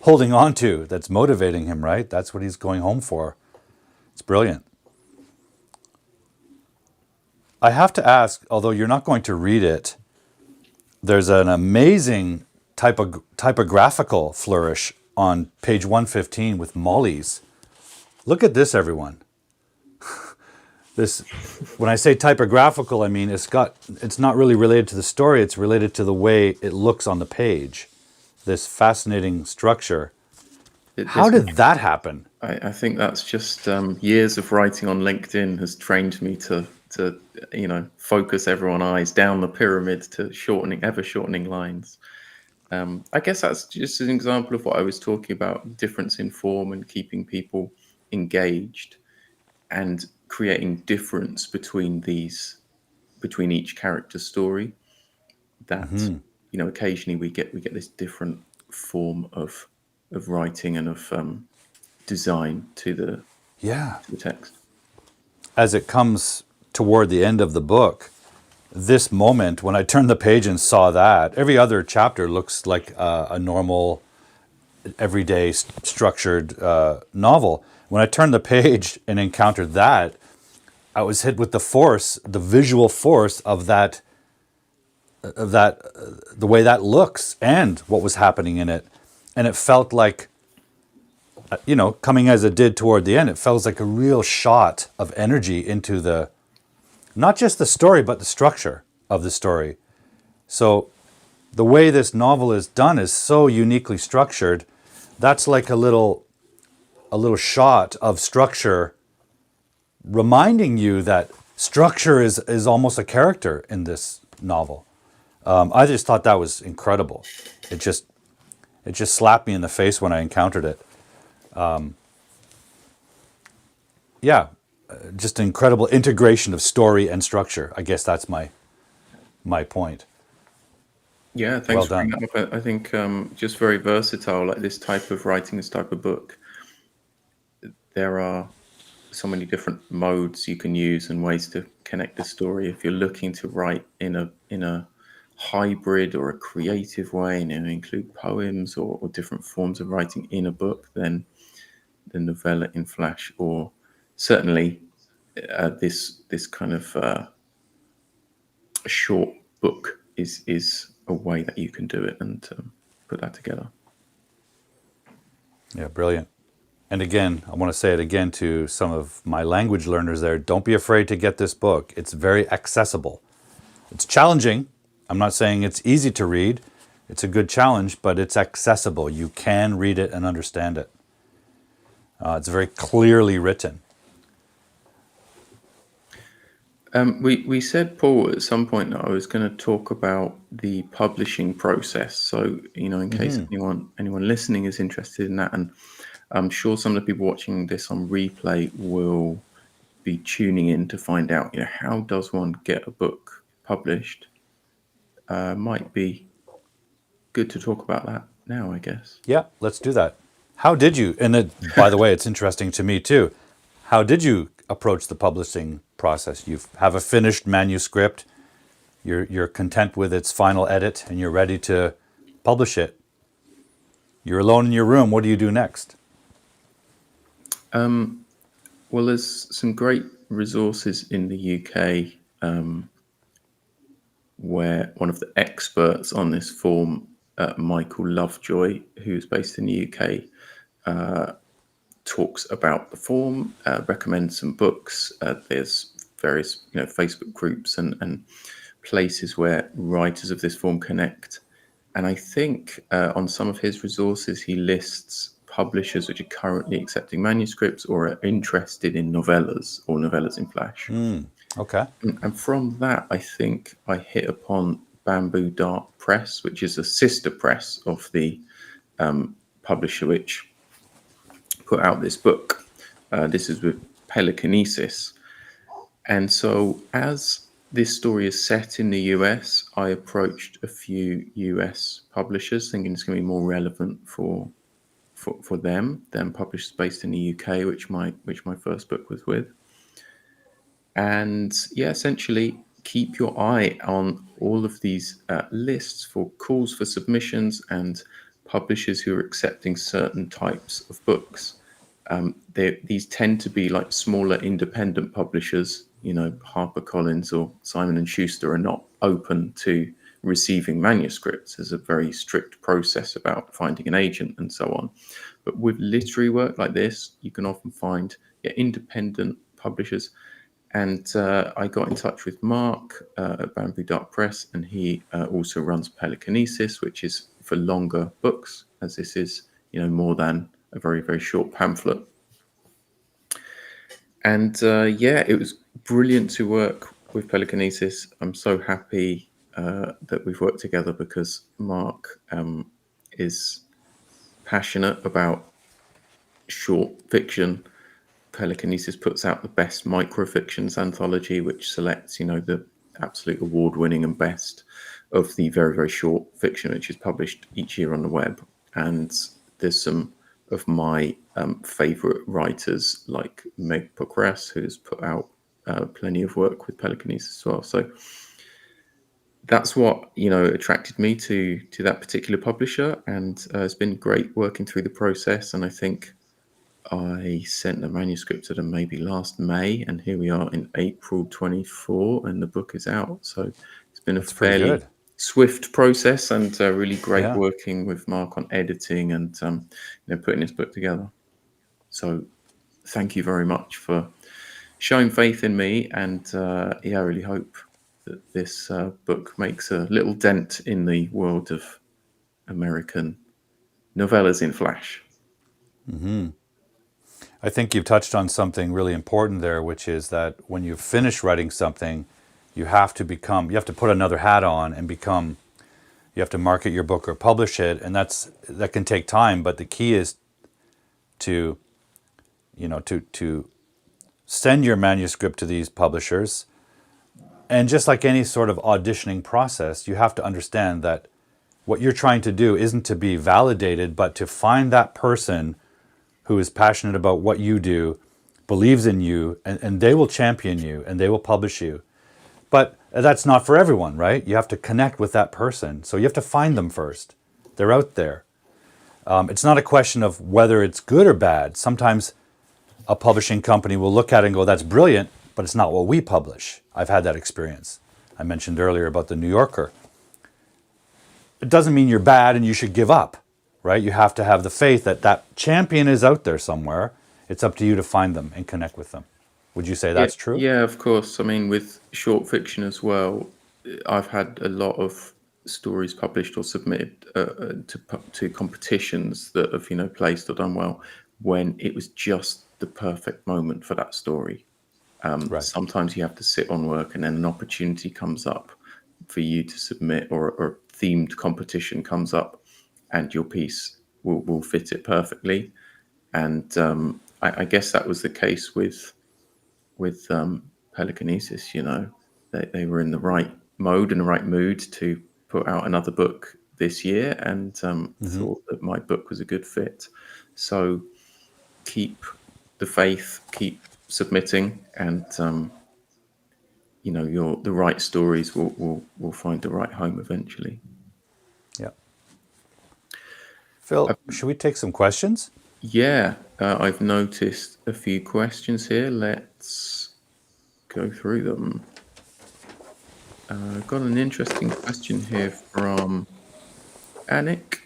holding on to. That's motivating him, right? That's what he's going home for. It's brilliant. I have to ask, although you're not going to read it, there's an amazing typographical flourish on page 115 with Molly's. Look at this, everyone. This, when I say typographical, I mean it's not really related to the story, it's related to the way it looks on the page. This fascinating structure. How
There's
did that happen?
I think that's just years of writing on LinkedIn has trained me to focus everyone's eyes down the pyramid to ever shortening lines. I guess that's just an example of what I was talking about: difference in form and keeping people engaged, and creating difference between each character's story. That occasionally we get this different form of writing and of design
Yeah.
to the text.
As it comes toward the end of the book, this moment, when I turned the page and saw that, every other chapter looks like a normal, everyday, structured novel. When I turned the page and encountered that, I was hit with the visual force of the way that looks and what was happening in it. And it felt like, coming as it did toward the end, it felt like a real shot of energy into not just the story, but the structure of the story. So the way this novel is done is so uniquely structured. That's like a little shot of structure, reminding you that structure is almost a character in this novel. I just thought that was incredible. It just slapped me in the face when I encountered it. Yeah, just an incredible integration of story and structure. I guess that's my point.
Yeah,
Well
thanks for
done.
bringing that up. I think just very versatile, like this type of writing, this type of book. There are so many different modes you can use and ways to connect the story. If you're looking to write in a hybrid or a creative way, and include poems or different forms of writing in a book, then the Novella-in-Flash, or certainly this kind of short book is a way that you can do it and put that together.
Yeah, brilliant. And again, I want to say it again to some of my language learners there. Don't be afraid to get this book. It's very accessible. It's challenging. I'm not saying it's easy to read. It's a good challenge, but it's accessible. You can read it and understand it. It's very clearly written.
We said, Paul, at some point that I was going to talk about the publishing process. So, in case anyone listening is interested in that, and I'm sure some of the people watching this on replay will be tuning in to find out, how does one get a book published? Might be good to talk about that now, I guess.
Yeah, let's do that. How did you, and by the way, it's interesting to me too, how did you approach the publishing process? You have a finished manuscript, you're content with its final edit, and you're ready to publish it. You're alone in your room. What do you do next?
Well, there's some great resources in the UK where one of the experts on this form, Michael Lovejoy, who's based in the UK, talks about the form, recommends some books. There's various Facebook groups and places where writers of this form connect. And I think on some of his resources, he lists publishers which are currently accepting manuscripts or are interested in novellas or novellas in Flash.
Okay.
And from that, I think I hit upon Bamboo Dart Press, which is a sister press of the publisher which put out this book. This is with Pelicanesis. And so, as this story is set in the US, I approached a few US publishers, thinking it's going to be more relevant for them than publishers based in the UK, which my first book was with. And yeah, essentially keep your eye on all of these lists for calls for submissions and publishers who are accepting certain types of books. These tend to be like smaller independent publishers. HarperCollins or Simon and Schuster are not open to receiving manuscripts. There's a very strict process about finding an agent and so on. But with literary work like this, you can often find independent publishers. And I got in touch with Mark at Bamboo Dart Press, and he also runs Pelicanesis, which is for longer books, as this is, more than a very, very short pamphlet. And it was brilliant to work with Pelicanesis. I'm so happy that we've worked together because Mark is passionate about short fiction. Pelicanesis puts out the best microfictions anthology, which selects, the absolute award-winning and best of the very, very short fiction, which is published each year on the web. And there's some of my favorite writers, like Meg Pockrass, who's put out plenty of work with Pelicanesis as well. So that's what attracted me to that particular publisher, and it's been great working through the process. And I think I sent the manuscript to them maybe last May, and here we are in April 24, and the book is out. So it's been a
That's pretty
fairly
good.
swift process, and really great
Yeah.
working with Mark on editing and putting this book together. So thank you very much for showing faith in me, and I really hope that this book makes a little dent in the world of American novellas in Flash.
I think you've touched on something really important there, which is that when you finish writing something, you have to put another hat on and you have to market your book or publish it. And that can take time, but the key is to send your manuscript to these publishers. And just like any sort of auditioning process, you have to understand that what you're trying to do isn't to be validated, but to find that person who is passionate about what you do, believes in you, and they will champion you and they will publish you. But that's not for everyone, right? You have to connect with that person. So you have to find them first. They're out there. It's not a question of whether it's good or bad. Sometimes a publishing company will look at it and go, that's brilliant, but it's not what we publish. I've had that experience. I mentioned earlier about the New Yorker. It doesn't mean you're bad and you should give up, right? You have to have the faith that that champion is out there somewhere. It's up to you to find them and connect with them. Would you say that's true?
Yeah, of course. I mean, with short fiction as well, I've had a lot of stories published or submitted to competitions that have, placed or done well when it was just the perfect moment for that story.
Right.
Sometimes you have to sit on work and then an opportunity comes up for you to submit, or a themed competition comes up and your piece will fit it perfectly. And I guess that was the case with Pelicanesis. They were in the right mode and the right mood to put out another book this year, and
Hmm.
thought that my book was a good fit. So keep the faith, keep submitting, and the right stories will find the right home eventually.
Yeah. Phil, should we take some questions?
Yeah, I've noticed a few questions here. Let's go through them. I've got an interesting question here from Anik.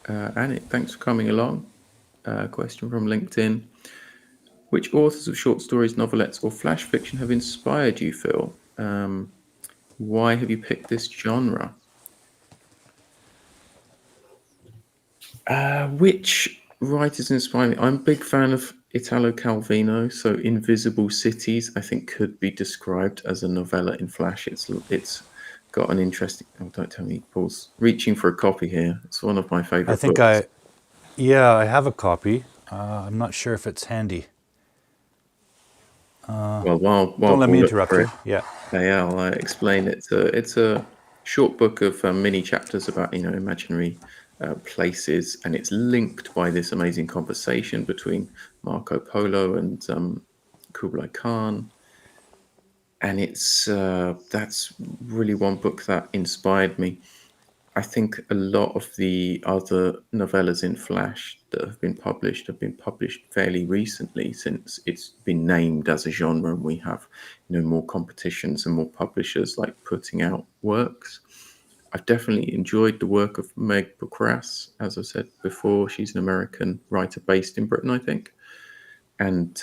Anik, thanks for coming along. Question from LinkedIn. Which authors of short stories, novelettes, or flash fiction have inspired you, Phil? Why have you picked this genre? Which writers inspire me? I'm a big fan of Italo Calvino, so Invisible Cities, I think, could be described as a novella in flash. It's got an interesting. Oh, don't tell me, Paul's reaching for a copy here. It's one of my
I
favorite
think
books.
I have a copy. I'm not sure if it's handy.
Well, while
Don't let me
Paul looks
interrupt
for
you.
it,
Yeah.
I'll explain it. It's a short book of mini chapters about imaginary places, and it's linked by this amazing conversation between Marco Polo and Kublai Khan. And it's that's really one book that inspired me. I think a lot of the other novellas in Flash that have been published fairly recently, since it's been named as a genre, and we have more competitions and more publishers like putting out works. I've definitely enjoyed the work of Meg Buckrass. As I said before, she's an American writer based in Britain, I think. And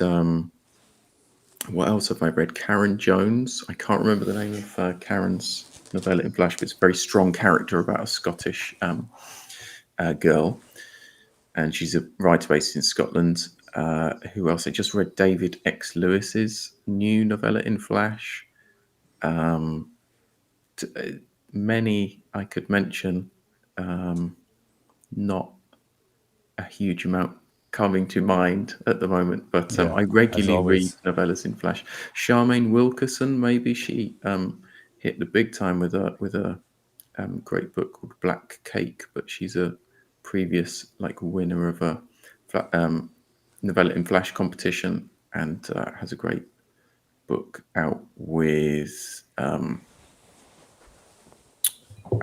what else have I read? Karen Jones. I can't remember the name of Karen's novella in Flash, but it's a very strong character about a Scottish girl, and she's a writer based in Scotland. Who else? I just read David X. Lewis's new novella in Flash. Many I could mention, not a huge amount coming to mind at the moment, but
Yeah.
I
As
regularly read
always.
novellas in Flash. Charmaine Wilkerson, maybe she hit the big time with a great book called Black Cake, but she's a previous winner of a novella in Flash competition, and has a great book out with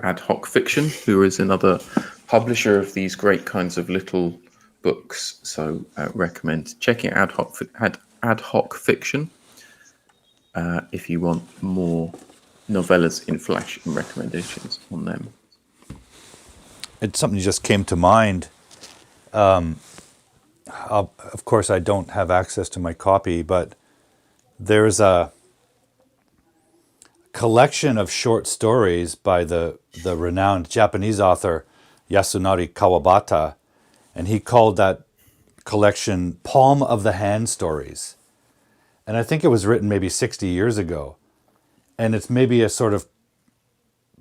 Ad Hoc Fiction, who is another publisher of these great kinds of little books. So recommend checking Ad Hoc Fiction if you want more novellas in Flash and recommendations on them.
It's something just came to mind. Of course, I don't have access to my copy, but there's a collection of short stories by the renowned Japanese author Yasunari Kawabata, and he called that collection Palm of the Hand Stories. And I think it was written maybe 60 years ago. And it's maybe a sort of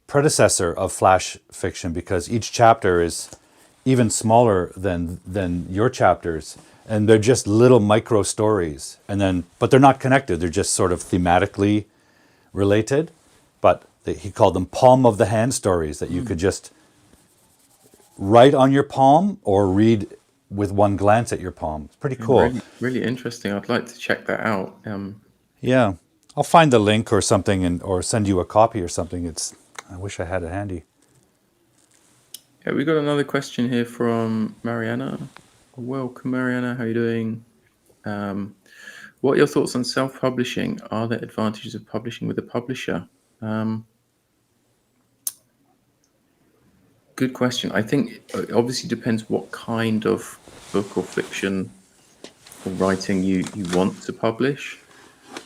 predecessor of flash fiction because each chapter is even smaller than your chapters, and they're just little micro stories, but they're not connected. They're just sort of thematically related, but he called them palm of the hand stories that you could just write on your palm or read with one glance at your palm. It's pretty
Yeah,
cool.
really, really interesting. I'd like to check that out.
Yeah, I'll find the link or something, or send you a copy or something. I wish I had it handy.
Yeah, we got another question here from Mariana. Welcome, Mariana. How are you doing? What are your thoughts on self-publishing? Are there advantages of publishing with a publisher? Good question. I think it obviously depends what kind of book or fiction or writing you want to publish.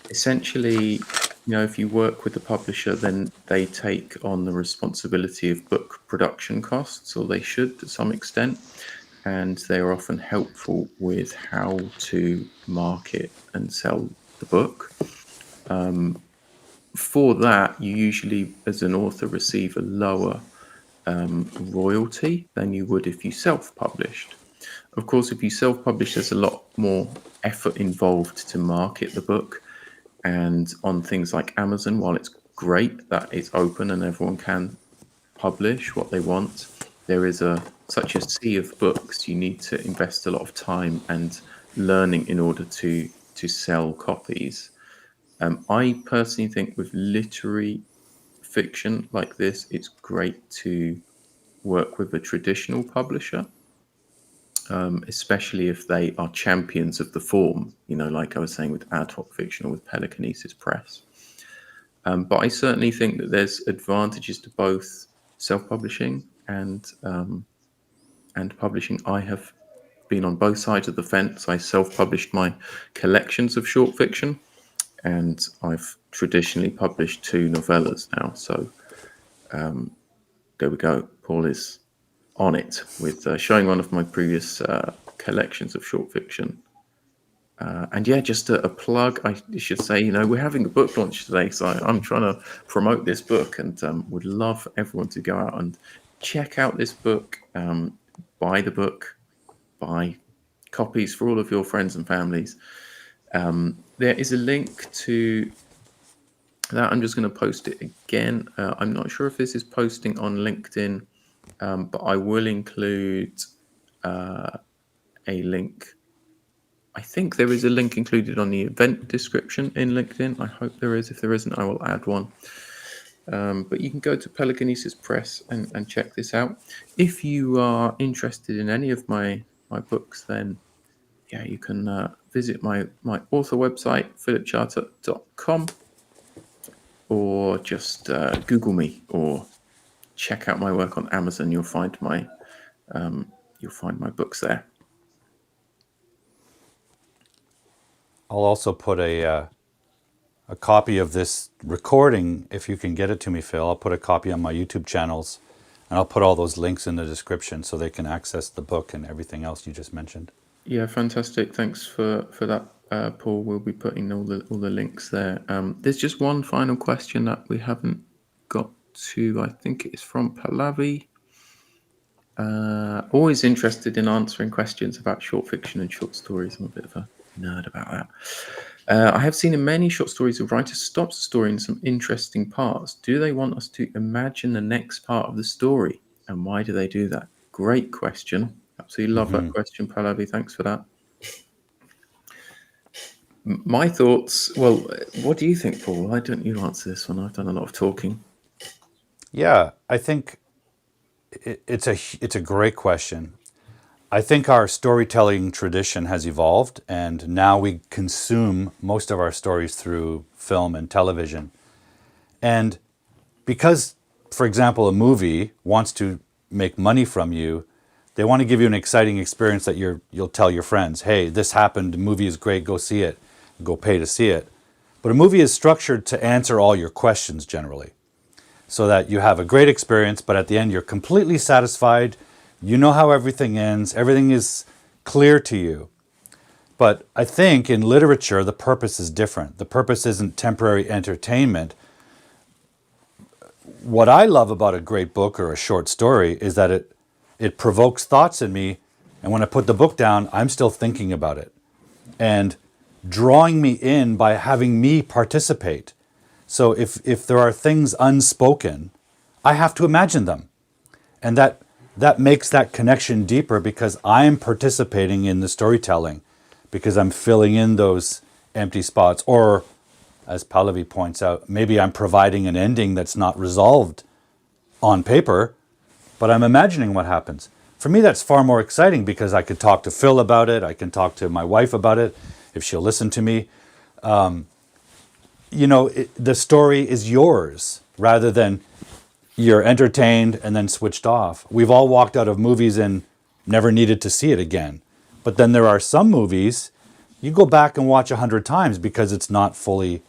Essentially, if you work with the publisher, then they take on the responsibility of book production costs, or they should to some extent. and they are often helpful with how to market and sell the book. For that, you usually, as an author, receive a lower royalty than you would if you self-published. Of course, if you self-publish, there's a lot more effort involved to market the book. And on things like Amazon, while it's great that it's open and everyone can publish what they want, there is such a sea of books. You need to invest a lot of time and learning in order to sell copies. I personally think with literary fiction like this, it's great to work with a traditional publisher, especially if they are champions of the form, like I was saying with ad hoc fiction or with Pelicanesis Press. But I certainly think that there's advantages to both self-publishing and publishing. I have been on both sides of the fence. I self-published my collections of short fiction, and I've traditionally published 2 novellas now. So there we go. Paul is on it with showing one of my previous collections of short fiction. And yeah, just a plug, I should say, we're having a book launch today, so I'm trying to promote this book, and would love everyone to go out and check out this book, buy the book, buy copies for all of your friends and families. There is a link to that. I'm just going to post it again. I'm not sure if this is posting on LinkedIn, but I will include a link. I think there is a link included on the event description in LinkedIn. I hope there is. If there isn't, I will add one. But you can go to Pelicanesis Press and check this out. If you are interested in any of my books, then yeah, you can visit my author website, philipcharter.com, or just Google me or check out my work on Amazon. You'll find my books there.
I'll also put a copy of this recording, if you can get it to me, Phil. I'll put a copy on my YouTube channels, and I'll put all those links in the description so they can access the book and everything else you just mentioned.
Yeah, fantastic. Thanks for that, Paul. We'll be putting all the links there. There's just one final question that we haven't got to. I think it's from Pallavi. Always interested in answering questions about short fiction and short stories. I'm a bit of a nerd about that. I have seen in many short stories a writer stops the story in some interesting parts. Do they want us to imagine the next part of the story? And why do they do that? Great question. Absolutely love that question, Pallavi. Thanks for that. My thoughts, well, what do you think, Paul? Why don't you answer this one? I've done a lot of talking.
Yeah, I think it's a great question. I think our storytelling tradition has evolved, and now we consume most of our stories through film and television. And because, for example, a movie wants to make money from you, they want to give you an exciting experience that you'll tell your friends, hey, this happened, the movie is great, go see it, go pay to see it. But a movie is structured to answer all your questions generally, so that you have a great experience, but at the end you're completely satisfied. You know how everything ends. Everything is clear to you. But I think in literature, the purpose is different. The purpose isn't temporary entertainment. What I love about a great book or a short story is that it provokes thoughts in me. And when I put the book down, I'm still thinking about it and drawing me in by having me participate. So if there are things unspoken, I have to imagine them. And that makes that connection deeper because I'm participating in the storytelling, because I'm filling in those empty spots. Or, as Pallavi points out, maybe I'm providing an ending that's not resolved on paper, but I'm imagining what happens. For me, that's far more exciting because I could talk to Phil about it. I can talk to my wife about it if she'll listen to me. The story is yours rather than you're entertained and then switched off. We've all walked out of movies and never needed to see it again. But then there are some movies you go back and watch 100 times because it's not fully,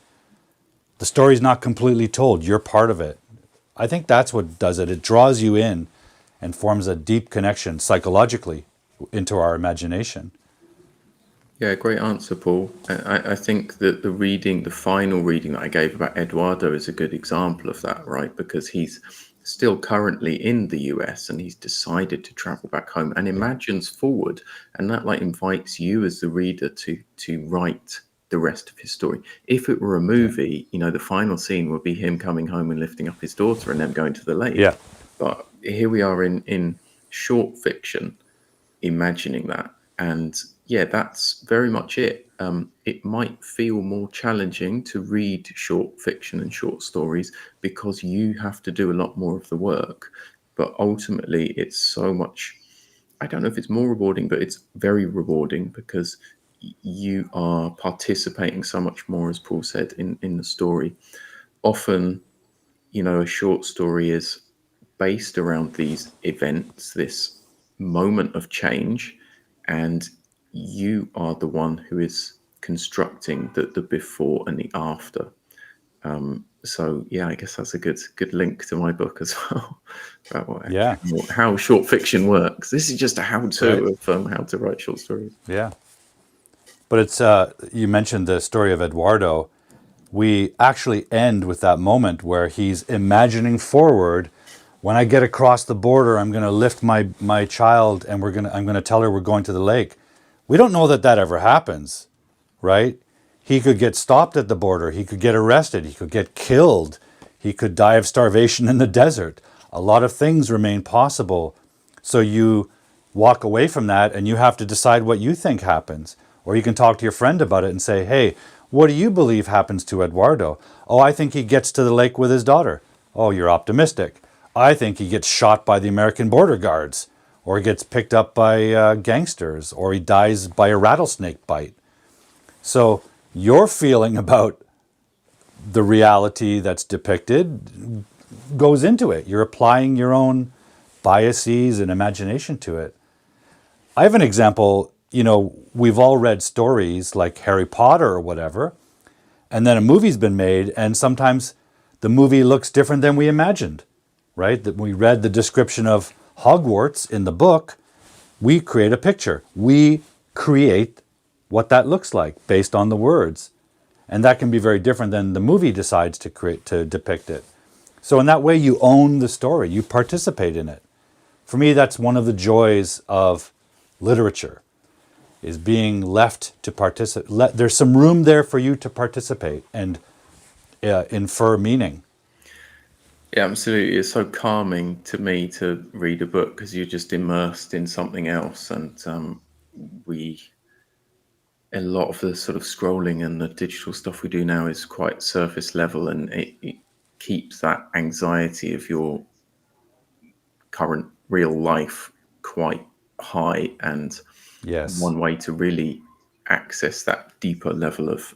the story's not completely told. You're part of it. I think that's what does it. It draws you in and forms a deep connection psychologically. into our imagination.
Yeah, great answer, Paul. I think that the final reading that I gave about Eduardo is a good example of that, right? Because he's still currently in the US and he's decided to travel back home and
Yeah.
imagines forward, and that like invites you as the reader to write the rest of his story. If it were a
Yeah.
movie, the final scene would be him coming home and lifting up his daughter and them going to the lake.
Yeah.
But here we are in short fiction imagining that. And yeah, that's very much it. It might feel more challenging to read short fiction and short stories because you have to do a lot more of the work. But ultimately, it's so much, I don't know if it's more rewarding, but it's very rewarding because you are participating so much more, as Paul said, in the story. Often, a short story is based around these events, this moment of change, and you are the one who is constructing the before and the after. So yeah, I guess that's a good link to my book as well about
Yeah.
how short fiction works. This is just a
Right.
how-to of how to write short stories.
Yeah. But it's you mentioned the story of Eduardo. We actually end with that moment where he's imagining forward. When I get across the border, I'm going to lift my child and I'm going to tell her we're going to the lake. We don't know that ever happens, right? He could get stopped at the border. He could get arrested. He could get killed. He could die of starvation in the desert. A lot of things remain possible. So you walk away from that and you have to decide what you think happens. Or you can talk to your friend about it and say, hey, what do you believe happens to Eduardo? Oh, I think he gets to the lake with his daughter. Oh, you're optimistic. I think he gets shot by the American border guards, or he gets picked up by gangsters, or he dies by a rattlesnake bite. So your feeling about the reality that's depicted goes into it. You're applying your own biases and imagination to it. I have an example. We've all read stories like Harry Potter or whatever, and then a movie's been made, and sometimes the movie looks different than we imagined, right? That we read the description of Hogwarts in the book, we create a picture. We create what that looks like based on the words. And that can be very different than the movie decides to depict it. So in that way, you own the story, you participate in it. For me, that's one of the joys of literature, is being left to participate. There's some room there for you to participate and infer meaning.
Yeah, absolutely. It's so calming to me to read a book because you're just immersed in something else, and we a lot of the sort of scrolling and the digital stuff we do now is quite surface level, and it keeps that anxiety of your current real life quite high. And
Yes.
one way to really access that deeper level of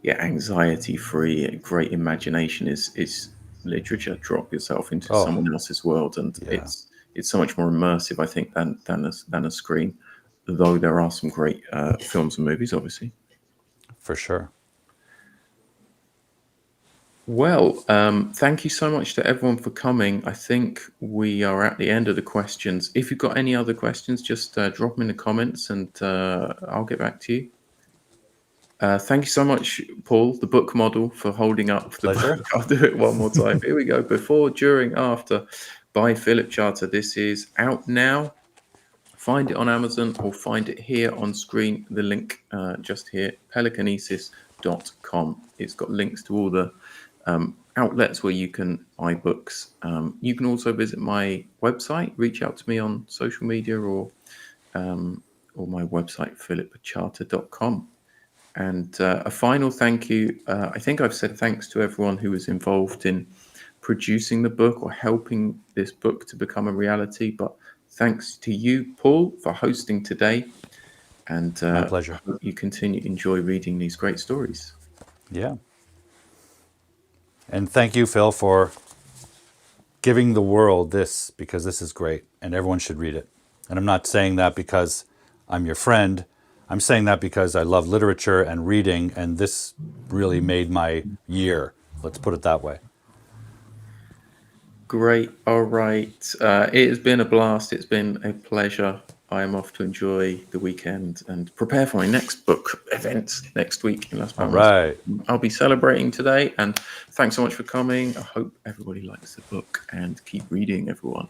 anxiety free great imagination is literature. Drop yourself into
Oh,
someone else's world, and
yeah,
it's so much more immersive, I think, than a screen, though there are some great films and movies, obviously.
for sure.
Well, thank you so much to everyone for coming. I think we are at the end of the questions. If you've got any other questions, just drop them in the comments and I'll get back to you. Thank you so much, Paul, the book model, for holding up the book.
Pleasure.
I'll do it one more time. Here we go. Before, During, After by Philip Charter. This is out now. Find it on Amazon or find it here on screen. The link just here, pelicanesis.com. It's got links to all the outlets where you can buy books. You can also visit my website, reach out to me on social media or my website, philipcharter.com. And a final thank you. I think I've said thanks to everyone who was involved in producing the book or helping this book to become a reality. But thanks to you, Paul, for hosting today. And
My
I
pleasure.
hope you continue to enjoy reading these great stories.
Yeah. And thank you, Phil, for giving the world this, because this is great and everyone should read it. And I'm not saying that because I'm your friend. I'm saying that because I love literature and reading, and this really made my year. Let's put it that way.
Great. All right. It has been a blast. It's been a pleasure. I am off to enjoy the weekend and prepare for my next book event next week in Las
All
Palmas.
right.
I'll be celebrating today, and thanks so much for coming. I hope everybody likes the book, and keep reading, everyone.